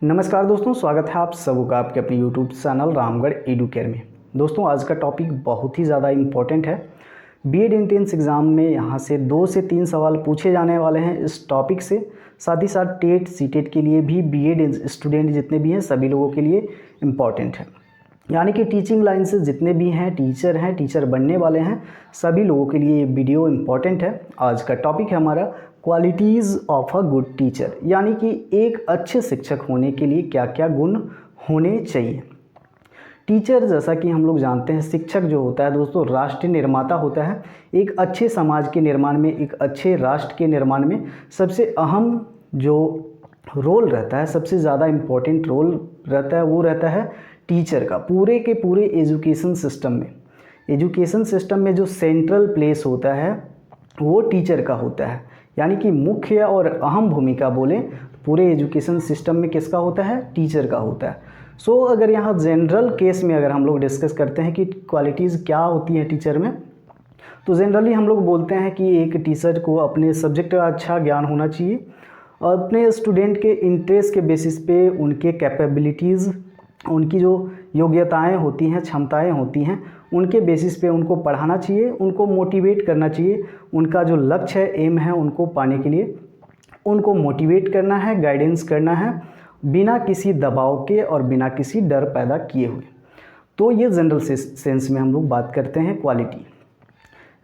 नमस्कार दोस्तों, स्वागत है आप सबका आपके अपने यूट्यूब चैनल रामगढ़ एडुकेयर में। दोस्तों, आज का टॉपिक बहुत ही ज़्यादा इम्पोर्टेंट है। बीएड एंट्रेंस एग्ज़ाम में यहाँ से 2 से 3 सवाल पूछे जाने वाले हैं इस टॉपिक से। साथ ही साथ टेट सीटेट के लिए भी बीएड स्टूडेंट जितने भी हैं सभी लोगों के लिए इम्पॉर्टेंट है। यानी कि टीचिंग लाइन से जितने भी हैं, टीचर बनने वाले हैं, सभी लोगों के लिए ये वीडियो इम्पॉर्टेंट है। आज का टॉपिक है हमारा qualities of a good teacher, यानी कि एक अच्छे शिक्षक होने के लिए क्या क्या गुण होने चाहिए। टीचर, जैसा कि हम लोग जानते हैं, शिक्षक जो होता है दोस्तों राष्ट्र निर्माता होता है। एक अच्छे समाज के निर्माण में, एक अच्छे राष्ट्र के निर्माण में सबसे अहम जो रोल रहता है, सबसे ज़्यादा इम्पोर्टेंट रोल रहता है, वो रहता है टीचर का। पूरे के पूरे एजुकेशन सिस्टम में जो सेंट्रल प्लेस होता है वो टीचर का होता है। यानी कि मुख्य और अहम भूमिका बोलें पूरे एजुकेशन सिस्टम में किसका होता है? टीचर का होता है। सो अगर यहाँ जनरल केस में अगर हम लोग डिस्कस करते हैं कि क्वालिटीज़ क्या होती हैं टीचर में, तो जनरली हम लोग बोलते हैं कि एक टीचर को अपने सब्जेक्ट का अच्छा ज्ञान होना चाहिए और अपने स्टूडेंट के इंटरेस्ट के बेसिस पे उनके कैपेबिलिटीज़, उनकी जो योग्यताएं होती हैं, क्षमताएं होती हैं, उनके बेसिस पे उनको पढ़ाना चाहिए, उनको मोटिवेट करना चाहिए। उनका जो लक्ष्य है, एम है, उनको पाने के लिए उनको मोटिवेट करना है, गाइडेंस करना है, बिना किसी दबाव के और बिना किसी डर पैदा किए हुए। तो ये जनरल सेंस में हम लोग बात करते हैं क्वालिटी।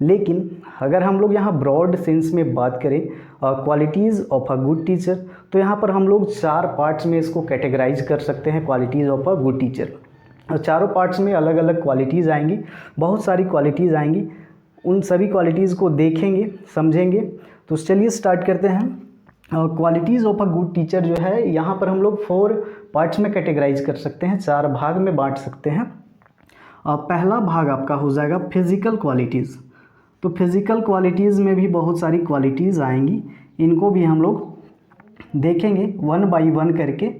लेकिन अगर हम लोग यहाँ ब्रॉड सेंस में बात करें qualities of a good teacher, तो यहाँ पर हम लोग 4 पार्ट्स में इसको कैटेगराइज कर सकते हैं qualities of a good teacher. और चारों पार्ट्स में अलग अलग क्वालिटीज़ आएंगी, बहुत सारी क्वालिटीज़ आएंगी। उन सभी क्वालिटीज़ को देखेंगे, समझेंगे। तो चलिए स्टार्ट करते हैं। Qualities of a good teacher जो है, यहाँ पर हम लोग 4 पार्ट्स में कैटेगराइज कर सकते हैं, 4 भाग में बांट सकते हैं। पहला भाग आपका हो जाएगा फिज़िकल क्वालिटीज़। तो फिज़िकल क्वालिटीज़ में भी बहुत सारी क्वालिटीज़ आएंगी, इनको भी हम लोग देखेंगे 1 बाय 1 करके।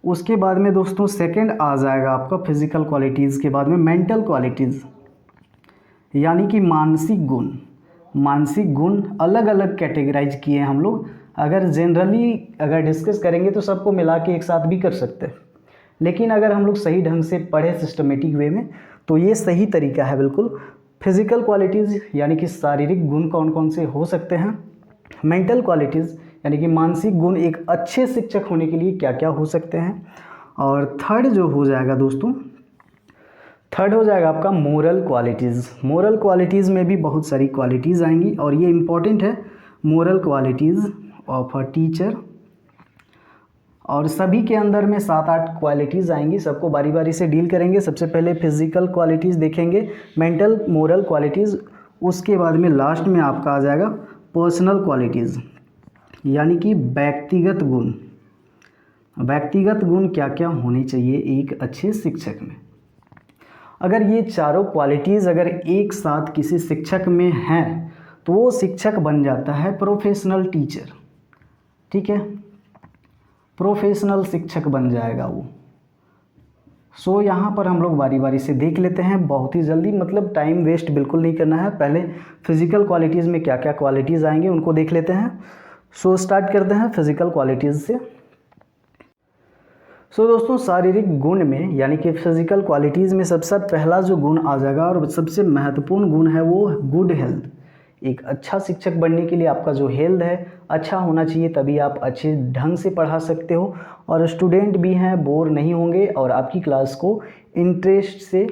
उसके बाद में दोस्तों सेकंड आ जाएगा आपका फिज़िकल क्वालिटीज़ के बाद में मेंटल क्वालिटीज़, यानी कि मानसिक गुण अलग अलग कैटेगराइज किए हैं हम लोग। अगर जनरली अगर डिस्कस करेंगे तो सबको मिला के एक साथ भी कर सकते हैं, लेकिन अगर हम लोग सही ढंग से पढ़े सिस्टमेटिक वे में तो ये सही तरीका है बिल्कुल। फिज़िकल क्वालिटीज़ यानी कि शारीरिक गुण कौन कौन से हो सकते हैं। मेंटल क्वालिटीज़ यानी कि मानसिक गुण एक अच्छे शिक्षक होने के लिए क्या क्या हो सकते हैं। और थर्ड जो हो जाएगा दोस्तों, थर्ड हो जाएगा आपका मोरल क्वालिटीज़। मोरल क्वालिटीज़ में भी बहुत सारी क्वालिटीज़ आएंगी और ये इम्पॉर्टेंट है, moral qualities of a teacher. और सभी के अंदर में 7-8 क्वालिटीज़ आएंगी, सबको बारी बारी से डील करेंगे। सबसे पहले फिज़िकल क्वालिटीज़ देखेंगे, मेंटल, मोरल क्वालिटीज़। उसके बाद में लास्ट में आपका आ जाएगा पर्सनल क्वालिटीज़, यानी कि व्यक्तिगत गुण। व्यक्तिगत गुण क्या क्या होने चाहिए एक अच्छे शिक्षक में। अगर ये चारों क्वालिटीज़ अगर एक साथ किसी शिक्षक में हैं तो वो शिक्षक बन जाता है प्रोफेशनल टीचर। ठीक है, प्रोफेशनल शिक्षक बन जाएगा वो। सो यहाँ पर हम लोग बारी बारी से देख लेते हैं बहुत ही जल्दी, मतलब टाइम वेस्ट बिल्कुल नहीं करना है। पहले फिज़िकल क्वालिटीज़ में क्या क्या क्वालिटीज़ आएंगे उनको देख लेते हैं। सो स्टार्ट करते हैं फिज़िकल क्वालिटीज़ से। सो दोस्तों, शारीरिक गुण में यानी कि फिज़िकल क्वालिटीज़ में सबसे पहला जो गुण आ जाएगा और सबसे महत्वपूर्ण गुण है वो गुड हेल्थ। एक अच्छा शिक्षक बनने के लिए आपका जो हेल्थ है अच्छा होना चाहिए, तभी आप अच्छे ढंग से पढ़ा सकते हो और स्टूडेंट भी हैं बोर नहीं होंगे और आपकी क्लास को इंटरेस्ट से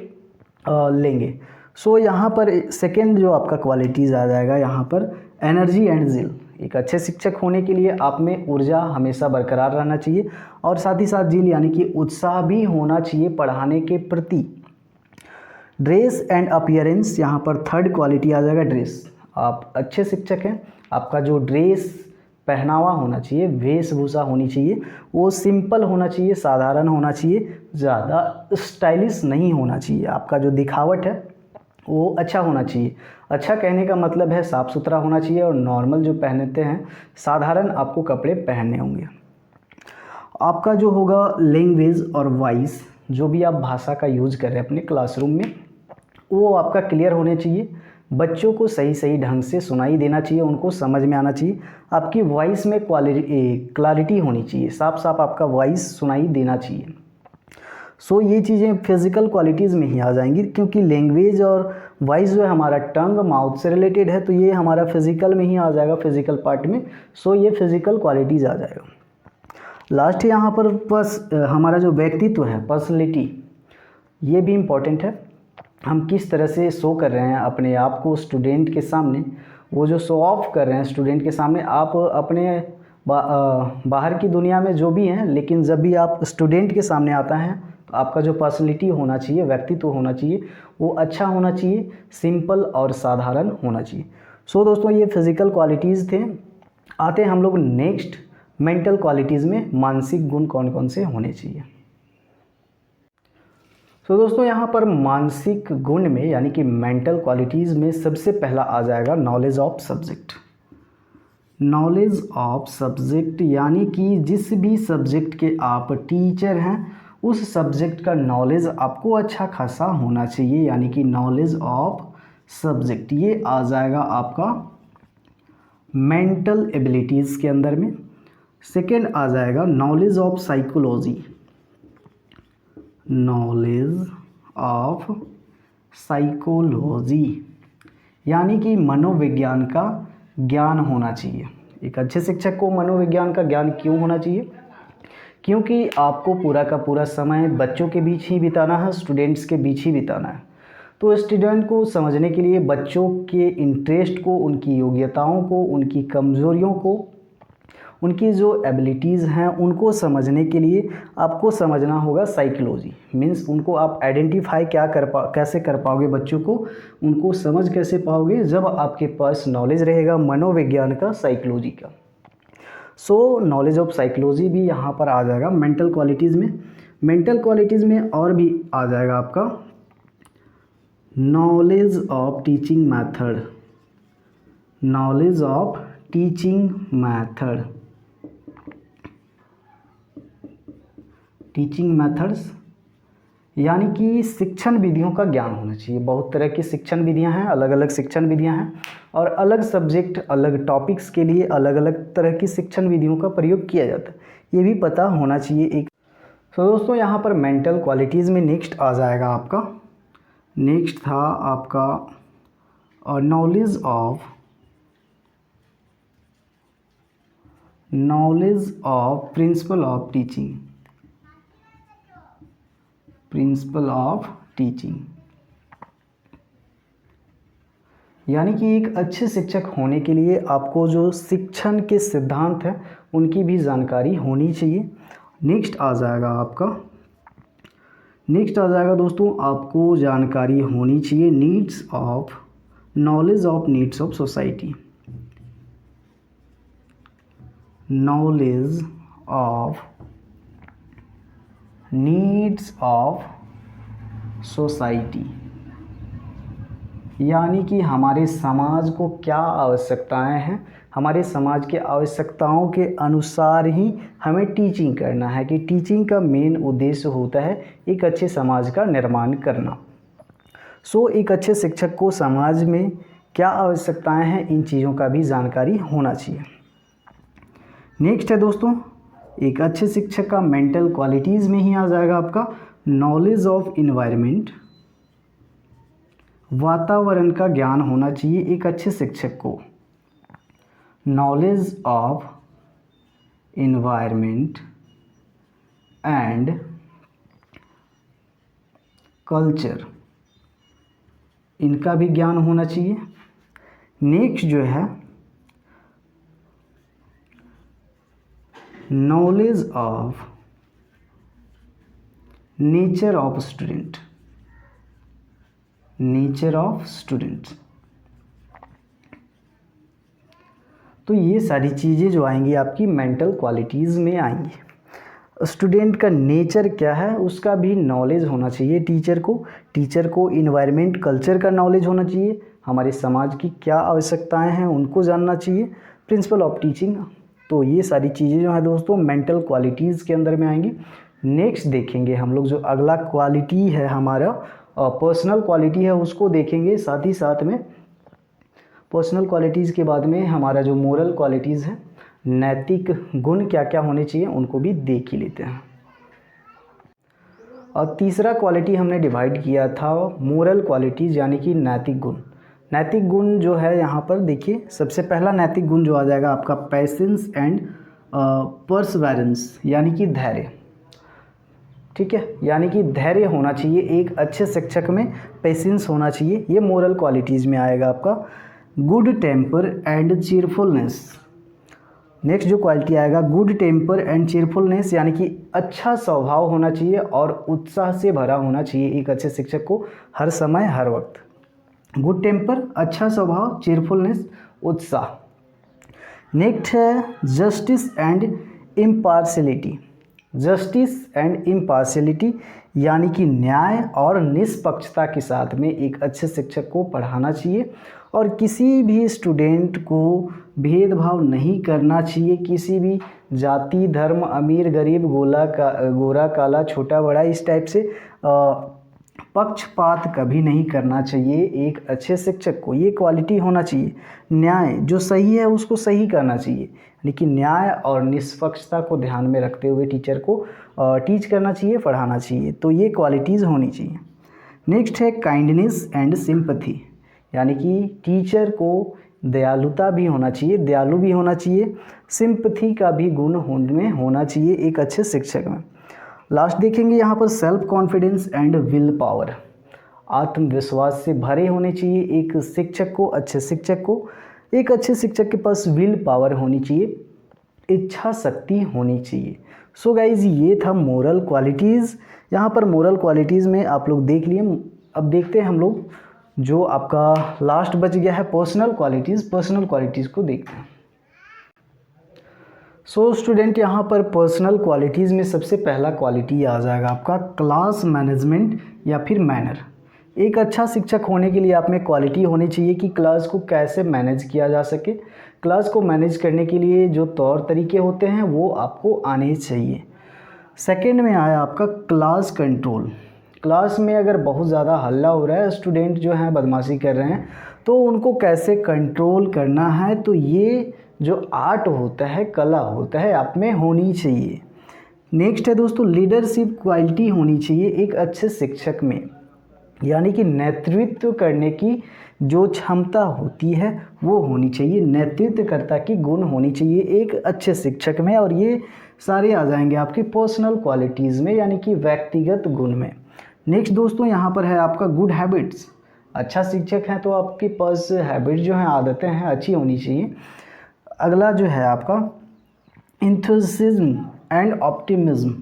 लेंगे। सो यहाँ पर सेकेंड जो आपका क्वालिटीज़ आ जाएगा यहाँ पर एनर्जी एंड ज़िल। एक अच्छे शिक्षक होने के लिए आप में ऊर्जा हमेशा बरकरार रहना चाहिए और साथ ही साथ ज़िल यानी कि उत्साह भी होना चाहिए पढ़ाने के प्रति। ड्रेस एंड अपीयरेंस, यहाँ पर थर्ड क्वालिटी आ जाएगा ड्रेस। आप अच्छे शिक्षक हैं, आपका जो ड्रेस पहनावा होना चाहिए, वेशभूषा होनी चाहिए, वो सिंपल होना चाहिए, साधारण होना चाहिए, ज़्यादा स्टाइलिश नहीं होना चाहिए। आपका जो दिखावट है वो अच्छा होना चाहिए। अच्छा कहने का मतलब है साफ़ सुथरा होना चाहिए और नॉर्मल जो पहनते हैं साधारण आपको कपड़े पहनने होंगे। आपका जो होगा लैंग्वेज और वॉइस, जो भी आप भाषा का यूज़ कर रहे हैं अपने क्लासरूम में, वो आपका क्लियर होने चाहिए। बच्चों को सही सही ढंग से सुनाई देना चाहिए, उनको समझ में आना चाहिए, आपकी वॉइस में क्लैरिटी होनी चाहिए, साफ साफ आपका वॉइस सुनाई देना चाहिए। सो ये चीज़ें फिज़िकल क्वालिटीज़ में ही आ जाएंगी, क्योंकि लैंग्वेज और वॉइस जो है हमारा टंग माउथ से रिलेटेड है, तो ये हमारा फिज़िकल में ही आ जाएगा, फिज़िकल पार्ट में। सो ये फिज़िकल क्वालिटीज़ आ जाएगा। लास्ट यहाँ पर बस हमारा जो व्यक्तित्व है, पर्सनैलिटी, ये भी इम्पॉर्टेंट है। हम किस तरह से शो कर रहे हैं अपने आप को स्टूडेंट के सामने, वो जो शो ऑफ कर रहे हैं स्टूडेंट के सामने, आप अपने बाहर की दुनिया में जो भी हैं, लेकिन जब भी आप स्टूडेंट के सामने आता है तो आपका जो पर्सनैलिटी होना चाहिए, व्यक्तित्व होना चाहिए, वो अच्छा होना चाहिए, सिंपल और साधारण होना चाहिए। सो दोस्तों, ये फिज़िकल क्वालिटीज़ थे। आते हैं हम लोग नेक्स्ट मेंटल क्वालिटीज़ में, मानसिक गुण कौन कौन से होने चाहिए। सो दोस्तों, यहाँ पर मानसिक गुण में यानी कि मेंटल क्वालिटीज़ में सबसे पहला आ जाएगा knowledge of subject. Knowledge of subject यानी कि जिस भी सब्जेक्ट के आप टीचर हैं, उस सब्जेक्ट का नॉलेज आपको अच्छा खासा होना चाहिए, यानी कि नॉलेज ऑफ सब्जेक्ट ये आ जाएगा आपका मेंटल एबिलिटीज़ के अंदर में। सेकेंड आ जाएगा knowledge of psychology. Knowledge of psychology यानी कि मनोविज्ञान का ज्ञान होना चाहिए। एक अच्छे शिक्षक को मनोविज्ञान का ज्ञान क्यों होना चाहिए? क्योंकि आपको पूरा का पूरा समय बच्चों के बीच ही बिताना है, स्टूडेंट्स के बीच ही बिताना है। तो स्टूडेंट को समझने के लिए बच्चों के इंटरेस्ट को, उनकी योग्यताओं को, उनकी कमज़ोरियों को, उनकी जो एबिलिटीज़ हैं उनको समझने के लिए आपको समझना होगा साइकोलॉजी। मीन्स उनको आप आइडेंटिफाई कैसे कर पाओगे, बच्चों को उनको समझ कैसे पाओगे, जब आपके पास नॉलेज रहेगा मनोविज्ञान का, साइकोलॉजी का। सो नॉलेज ऑफ साइकोलॉजी भी यहाँ पर आ जाएगा मेंटल क्वालिटीज़ में। मेंटल क्वालिटीज़ में और भी आ जाएगा आपका knowledge of teaching method. Knowledge of teaching method, teaching methods यानी कि शिक्षण विधियों का ज्ञान होना चाहिए। बहुत तरह की शिक्षण विधियां हैं, अलग अलग शिक्षण विधियां हैं, और अलग सब्जेक्ट, अलग टॉपिक्स के लिए अलग अलग तरह की शिक्षण विधियों का प्रयोग किया जाता है, ये भी पता होना चाहिए एक। तो दोस्तों, यहाँ पर मेंटल क्वालिटीज़ में नेक्स्ट आ जाएगा आपका, नेक्स्ट था आपका knowledge of principle of teaching. Principle of teaching यानी कि एक अच्छे शिक्षक होने के लिए आपको जो शिक्षण के सिद्धांत हैं उनकी भी जानकारी होनी चाहिए। नेक्स्ट आ जाएगा दोस्तों, आपको जानकारी होनी चाहिए knowledge of needs of society. Knowledge of needs of society यानी कि हमारे समाज को क्या आवश्यकताएं हैं, हमारे समाज के आवश्यकताओं के अनुसार ही हमें टीचिंग करना है, कि टीचिंग का मेन उद्देश्य होता है एक अच्छे समाज का निर्माण करना। सो एक अच्छे शिक्षक को समाज में क्या आवश्यकताएं हैं, इन चीज़ों का भी जानकारी होना चाहिए। नेक्स्ट है दोस्तों, एक अच्छे शिक्षक का मेंटल क्वालिटीज़ में ही आ जाएगा आपका नॉलेज ऑफ इन्वायरमेंट। वातावरण का ज्ञान होना चाहिए एक अच्छे शिक्षक को। Knowledge of environment and culture, इनका भी ज्ञान होना चाहिए। नेक्स्ट जो है knowledge of nature of student. Nature of student, तो ये सारी चीज़ें जो आएंगी आपकी मेंटल क्वालिटीज़ में आएंगी। स्टूडेंट का नेचर क्या है उसका भी नॉलेज होना चाहिए टीचर को इन्वायरमेंट, कल्चर का नॉलेज होना चाहिए, हमारे समाज की क्या आवश्यकताएं हैं उनको जानना चाहिए, प्रिंसिपल ऑफ टीचिंग। तो ये सारी चीज़ें जो है दोस्तों मेंटल क्वालिटीज़ के अंदर में आएंगी। नेक्स्ट देखेंगे हम लोग जो अगला क्वालिटी है हमारा पर्सनल क्वालिटी है उसको देखेंगे, साथ ही साथ में पर्सनल क्वालिटीज़ के बाद में हमारा जो मोरल क्वालिटीज़ है, नैतिक गुण क्या क्या होने चाहिए उनको भी देख ही लेते हैं। और तीसरा क्वालिटी हमने डिवाइड किया था मोरल क्वालिटीज़ यानी कि नैतिक गुण। नैतिक गुण जो है यहाँ पर देखिए, सबसे पहला नैतिक गुण जो आ जाएगा आपका पेशेंस एंड परसवेरेंस यानी कि धैर्य। ठीक है, यानी कि धैर्य होना चाहिए एक अच्छे शिक्षक में, पेशेंस होना चाहिए, ये मोरल क्वालिटीज़ में आएगा आपका। Good temper and cheerfulness, next जो क्वालिटी आएगा गुड टेम्पर एंड चीयरफुलनेस यानी कि अच्छा स्वभाव होना चाहिए और उत्साह से भरा होना चाहिए एक अच्छे शिक्षक को हर समय हर वक्त। गुड टेम्पर, अच्छा स्वभाव, चीयरफुलनेस, उत्साह। नेक्स्ट है justice and impartiality. Justice and impartiality यानी कि न्याय और निष्पक्षता के साथ में एक अच्छे शिक्षक को पढ़ाना चाहिए और किसी भी स्टूडेंट को भेदभाव नहीं करना चाहिए, किसी भी जाति, धर्म, अमीर गरीब, गोरा काला, छोटा बड़ा, इस टाइप से पक्षपात कभी नहीं करना चाहिए एक अच्छे शिक्षक को। ये क्वालिटी होना चाहिए। न्याय, जो सही है उसको सही करना चाहिए, लेकिन न्याय और निष्पक्षता को ध्यान में रखते हुए टीचर को टीच करना चाहिए, पढ़ाना चाहिए। तो ये क्वालिटीज़ होनी चाहिए। नेक्स्ट है काइंडनेस एंड सिंपैथी यानी कि टीचर को दयालुता भी होना चाहिए, दयालु भी होना चाहिए, सिंपैथी का भी गुण उनमें होना चाहिए एक अच्छे शिक्षक में। लास्ट देखेंगे यहाँ पर self confidence and will power, आत्मविश्वास से भरे होने चाहिए एक शिक्षक को, अच्छे शिक्षक को। एक अच्छे शिक्षक के पास विल पावर होनी चाहिए, इच्छा शक्ति होनी चाहिए। सो गाइज, ये था मोरल क्वालिटीज़। यहाँ पर मोरल क्वालिटीज़ में आप लोग देख लिए। अब देखते हैं हम लोग जो आपका लास्ट बच गया है पर्सनल क्वालिटीज़, पर्सनल क्वालिटीज़ को देखते हैं। सो स्टूडेंट, यहाँ पर पर्सनल क्वालिटीज़ में सबसे पहला क्वालिटी आ जाएगा आपका क्लास मैनेजमेंट या फिर मैनर। एक अच्छा शिक्षक होने के लिए आप में क्वालिटी होनी चाहिए कि क्लास को कैसे मैनेज किया जा सके। क्लास को मैनेज करने के लिए जो तौर तरीके होते हैं वो आपको आने चाहिए। सेकंड में आया आपका क्लास कंट्रोल। क्लास में अगर बहुत ज़्यादा हल्ला हो रहा है, स्टूडेंट जो हैं बदमाशी कर रहे हैं, तो उनको कैसे कंट्रोल करना है, तो ये जो आर्ट होता है, कला होता है, आप में होनी चाहिए। नेक्स्ट है दोस्तों लीडरशिप क्वालिटी होनी चाहिए एक अच्छे शिक्षक में, यानी कि नेतृत्व करने की जो क्षमता होती है वो होनी चाहिए, नेतृत्वकर्ता की गुण होनी चाहिए एक अच्छे शिक्षक में। और ये सारे आ जाएंगे आपकी पर्सनल क्वालिटीज़ में, यानी कि व्यक्तिगत गुण में। नेक्स्ट दोस्तों यहाँ पर है आपका गुड हैबिट्स। अच्छा शिक्षक है तो आपके पास हैबिट जो हैं, आदतें हैं, अच्छी होनी चाहिए। अगला जो है आपका एंथुसिज्म एंड ऑप्टिमिज्म।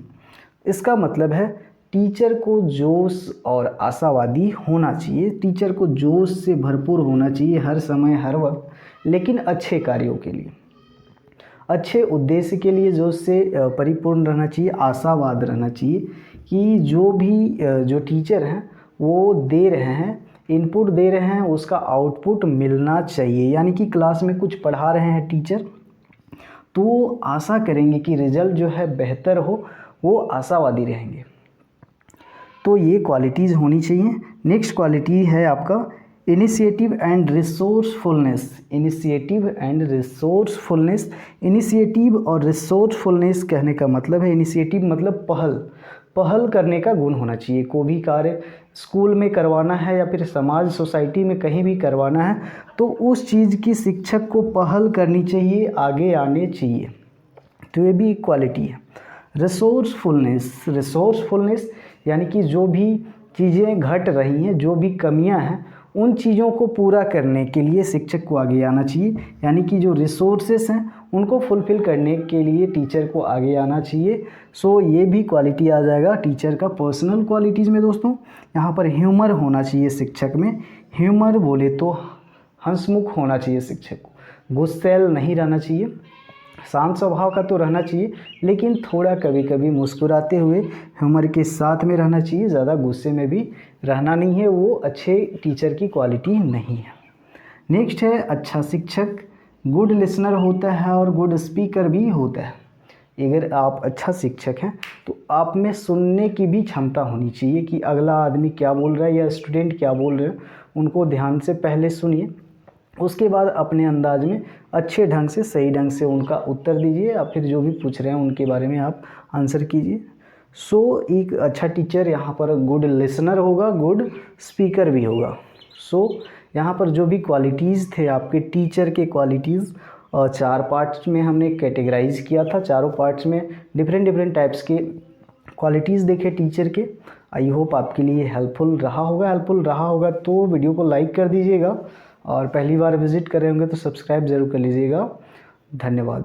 इसका मतलब है टीचर को जोश और आशावादी होना चाहिए, टीचर को जोश से भरपूर होना चाहिए हर समय हर वक्त, लेकिन अच्छे कार्यों के लिए, अच्छे उद्देश्य के लिए जोश से परिपूर्ण रहना चाहिए, आशावाद रहना चाहिए कि जो टीचर हैं वो दे रहे हैं, इनपुट दे रहे हैं, उसका आउटपुट मिलना चाहिए। यानी कि क्लास में कुछ पढ़ा रहे हैं टीचर, तो आशा करेंगे कि रिजल्ट जो है बेहतर हो, वो आशावादी रहेंगे। तो ये क्वालिटीज़ होनी चाहिए। नेक्स्ट क्वालिटी है आपका initiative and resourcefulness. Initiative and resourcefulness, initiative और रिसोर्सफुलनेस कहने का मतलब है, इनिशिएटिव मतलब पहल करने का गुण होना चाहिए। कोई भी कार्य स्कूल में करवाना है या फिर समाज सोसाइटी में कहीं भी करवाना है, तो उस चीज़ की शिक्षक को पहल करनी चाहिए, आगे आने चाहिए। तो ये भी क्वालिटी है। रिसोर्सफुलनेस यानी कि जो भी चीज़ें घट रही हैं, जो भी कमियां हैं, उन चीज़ों को पूरा करने के लिए शिक्षक को आगे आना चाहिए। यानी कि जो रिसोर्सेस हैं उनको फुलफ़िल करने के लिए टीचर को आगे आना चाहिए। सो ये भी क्वालिटी आ जाएगा टीचर का पर्सनल क्वालिटीज़ में। दोस्तों यहाँ पर ह्यूमर होना चाहिए शिक्षक में। ह्यूमर बोले तो हंसमुख होना चाहिए शिक्षक को, गुस्सैल नहीं रहना चाहिए, शांत स्वभाव का तो रहना चाहिए, लेकिन थोड़ा कभी कभी मुस्कुराते हुए ह्यूमर के साथ में रहना चाहिए, ज़्यादा गुस्से में भी रहना नहीं है, वो अच्छे टीचर की क्वालिटी नहीं है। नेक्स्ट है अच्छा शिक्षक गुड लिसनर होता है और गुड स्पीकर भी होता है। अगर आप अच्छा शिक्षक हैं तो आप में सुनने की भी क्षमता होनी चाहिए कि अगला आदमी क्या बोल रहा है या स्टूडेंट क्या बोल रहे हैं, उनको ध्यान से पहले सुनिए, उसके बाद अपने अंदाज में अच्छे ढंग से, सही ढंग से उनका उत्तर दीजिए, या फिर जो भी पूछ रहे हैं उनके बारे में आप आंसर कीजिए। सो एक अच्छा टीचर यहाँ पर गुड लिसनर होगा, गुड स्पीकर भी होगा। सो यहाँ पर जो भी क्वालिटीज़ थे आपके टीचर के क्वालिटीज़, 4 पार्ट्स में हमने कैटेगराइज किया था। चारों पार्ट्स में डिफरेंट डिफरेंट टाइप्स के क्वालिटीज़ देखे टीचर के। आई होप आपके लिए हेल्पफुल रहा होगा। हेल्पफुल रहा होगा तो वीडियो को लाइक कर दीजिएगा, और पहली बार विज़िट कर रहे होंगे तो सब्सक्राइब ज़रूर कर लीजिएगा। धन्यवाद।